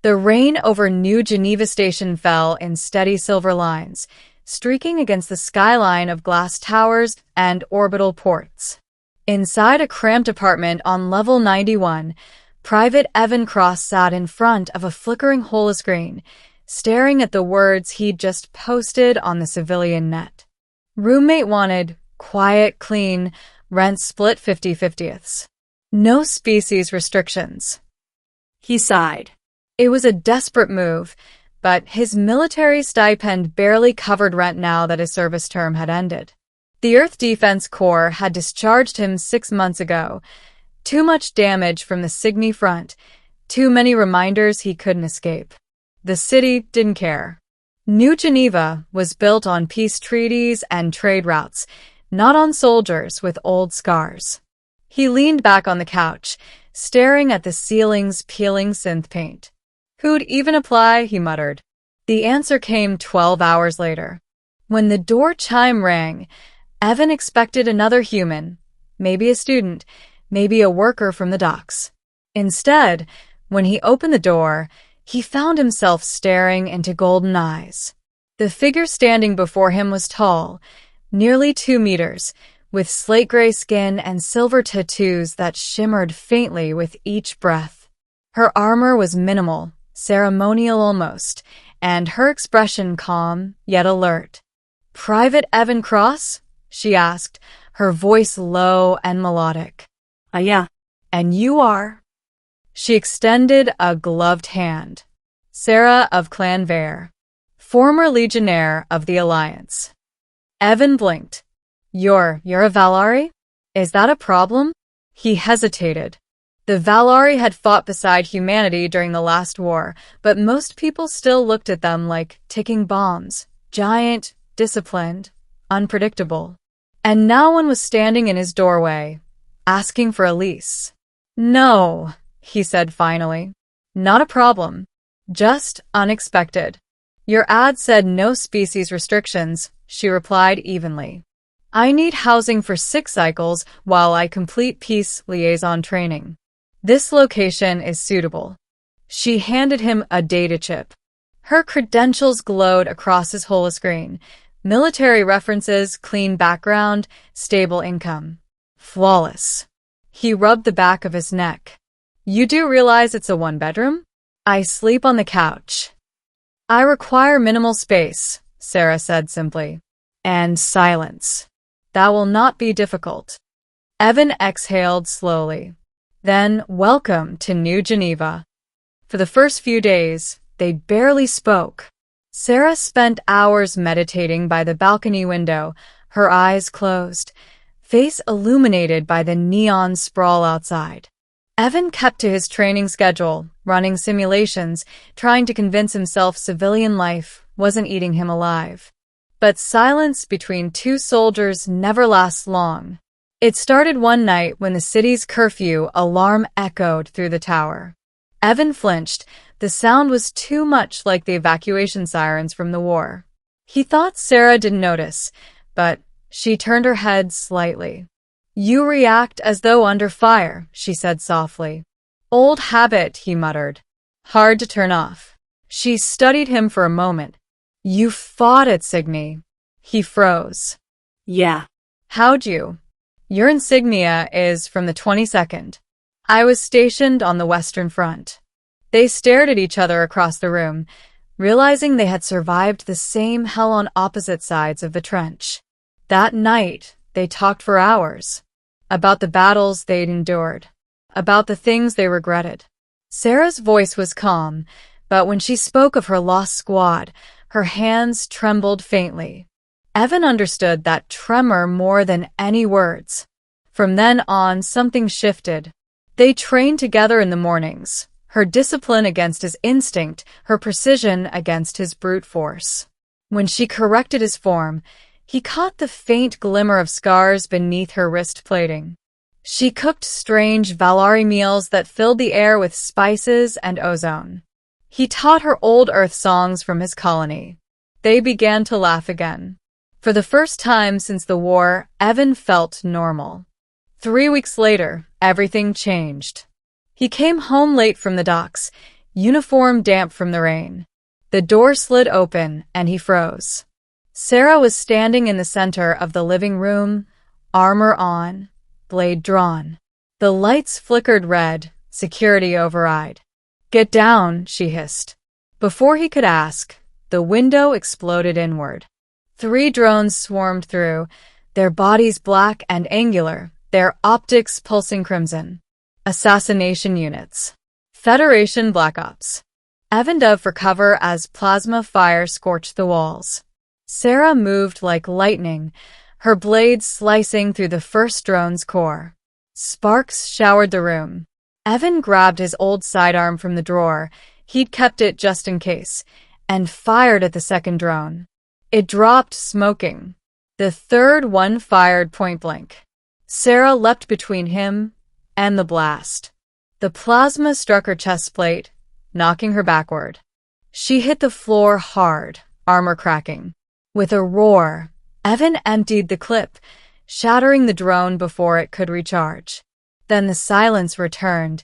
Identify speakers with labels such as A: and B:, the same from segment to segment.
A: The rain over New Geneva Station fell in steady silver lines, streaking against the skyline of glass towers and orbital ports. Inside a cramped apartment on level 91, Private Evan Cross sat in front of a flickering holoscreen, staring at the words he'd just posted on the civilian net. Roommate wanted quiet, clean, rent split 50/50ths. No species restrictions. He sighed. It was a desperate move, but his military stipend barely covered rent now that his service term had ended. The Earth Defense Corps had discharged him 6 months ago. Too much damage from the Cygni front, too many reminders he couldn't escape. The city didn't care. New Geneva was built on peace treaties and trade routes, not on soldiers with old scars. He leaned back on the couch, staring at the ceiling's peeling synth paint. Who'd even apply, he muttered. The answer came 12 hours later. When the door chime rang, Evan expected another human, maybe a student, maybe a worker from the docks. Instead, when he opened the door, he found himself staring into golden eyes. The figure standing before him was tall, nearly 2 meters, with slate-gray skin and silver tattoos that shimmered faintly with each breath. Her armor was minimal, ceremonial almost, and her expression calm, yet alert. "Private Evan Cross?" she asked, her voice low and melodic.
B: Yeah.
A: "And you are?" She extended a gloved hand. "Sarah of Clan Vare, former legionnaire of the Alliance." Evan blinked. You're a Valari? Is that a problem?" He hesitated. The Valari had fought beside humanity during the last war, but most people still looked at them like ticking bombs, giant, disciplined, unpredictable. And now one was standing in his doorway, asking for a lease. "No," he said finally. "Not a problem. Just unexpected." "Your ad said no species restrictions," she replied evenly. "I need housing for 6 cycles while I complete peace liaison training. This location is suitable." She handed him a data chip. Her credentials glowed across his holoscreen. Military references, clean background, stable income. Flawless. He rubbed the back of his neck. "You do realize it's a 1-bedroom? I sleep on the couch." "I require minimal space," Sarah said simply. "And silence. That will not be difficult." Evan exhaled slowly. Then, welcome to New Geneva. For the first few days, they barely spoke. Sarah spent hours meditating by the balcony window, her eyes closed, face illuminated by the neon sprawl outside. Evan kept to his training schedule, running simulations, trying to convince himself civilian life wasn't eating him alive. But silence between 2 soldiers never lasts long. It started one night when the city's curfew alarm echoed through the tower. Evan flinched. The sound was too much like the evacuation sirens from the war. He thought Sarah didn't notice, but she turned her head slightly. "You react as though under fire," she said softly. "Old habit," he muttered. "Hard to turn off." She studied him for a moment. "You fought at Cygni." He froze.
B: "Yeah."
A: "How'd you?" "Your insignia is from the 22nd. I was stationed on the Western Front." They stared at each other across the room, realizing they had survived the same hell on opposite sides of the trench. That night, they talked for hours. About the battles they'd endured. About the things they regretted. Sarah's voice was calm, but when she spoke of her lost squad, her hands trembled faintly. Evan understood that tremor more than any words. From then on, something shifted. They trained together in the mornings, her discipline against his instinct, her precision against his brute force. When she corrected his form, he caught the faint glimmer of scars beneath her wrist plating. She cooked strange Valari meals that filled the air with spices and ozone. He taught her old Earth songs from his colony. They began to laugh again. For the first time since the war, Evan felt normal. 3 weeks later, everything changed. He came home late from the docks, uniform damp from the rain. The door slid open, and he froze. Sarah was standing in the center of the living room, armor on, blade drawn. The lights flickered red, security override. "Get down," she hissed. Before he could ask, the window exploded inward. 3 drones swarmed through, their bodies black and angular, their optics pulsing crimson. Assassination units. Federation Black Ops. Evan dove for cover as plasma fire scorched the walls. Sarah moved like lightning, her blades slicing through the first drone's core. Sparks showered the room. Evan grabbed his old sidearm from the drawer, he'd kept it just in case, and fired at the second drone. It dropped smoking. The third one fired point blank. Sarah leapt between him and the blast. The plasma struck her chest plate, knocking her backward. She hit the floor hard, armor cracking. With a roar, Evan emptied the clip, shattering the drone before it could recharge. Then the silence returned,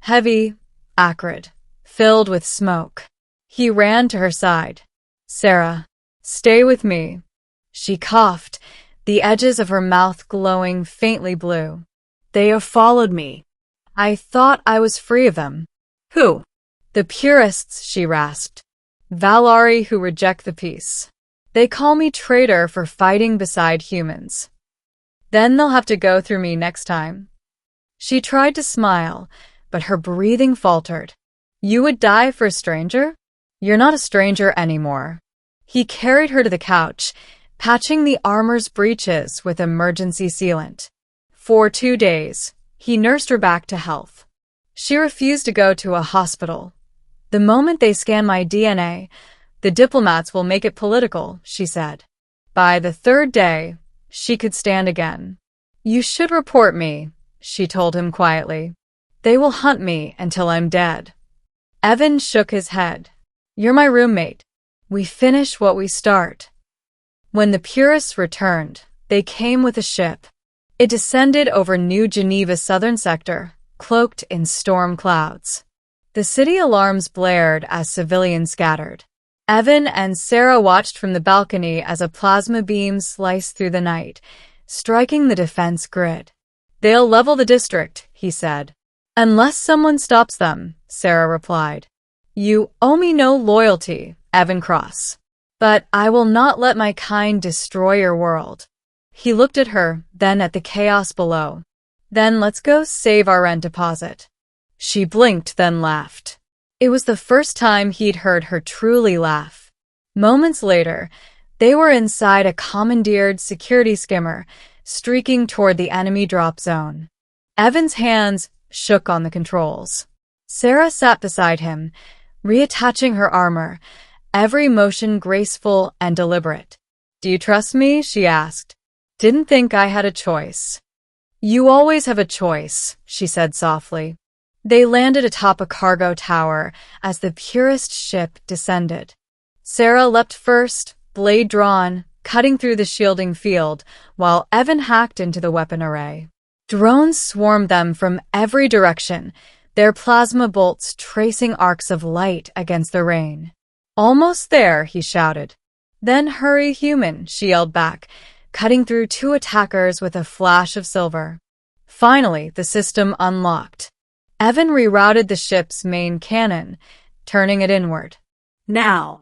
A: heavy, acrid, filled with smoke. He ran to her side. "Sarah, stay with me." She coughed, the edges of her mouth glowing faintly blue. "They have followed me. I thought I was free of them." "Who?" "The purists," she rasped. "Valari who reject the peace. They call me traitor for fighting beside humans. Then they'll have to go through me next time." She tried to smile, but her breathing faltered. "You would die for a stranger? You're not a stranger anymore." He carried her to the couch, patching the armor's breaches with emergency sealant. For 2 days, he nursed her back to health. She refused to go to a hospital. "The moment they scan my DNA, the diplomats will make it political," she said. By the 3rd day, she could stand again. "You should report me," she told him quietly. "They will hunt me until I'm dead." Evan shook his head. "You're my roommate. We finish what we start." When the purists returned, they came with a ship. It descended over New Geneva's southern sector, cloaked in storm clouds. The city alarms blared as civilians scattered. Evan and Sarah watched from the balcony as a plasma beam sliced through the night, striking the defense grid. "They'll level the district," he said. "Unless someone stops them," Sarah replied. "You owe me no loyalty, Evan Cross. But I will not let my kind destroy your world." He looked at her, then at the chaos below. "Then let's go save our rent deposit." She blinked, then laughed. It was the first time he'd heard her truly laugh. Moments later, they were inside a commandeered security skimmer, streaking toward the enemy drop zone. Evan's hands shook on the controls. Sarah sat beside him, reattaching her armor, every motion graceful and deliberate. "Do you trust me?" she asked. "Didn't think I had a choice." "You always have a choice," she said softly. They landed atop a cargo tower as the purest ship descended. Sarah leapt first, blade drawn, cutting through the shielding field, while Evan hacked into the weapon array. Drones swarmed them from every direction, their plasma bolts tracing arcs of light against the rain. "Almost there," he shouted. "Then hurry, human," she yelled back, cutting through 2 attackers with a flash of silver. Finally, the system unlocked. Evan rerouted the ship's main cannon, turning it inward. "Now,"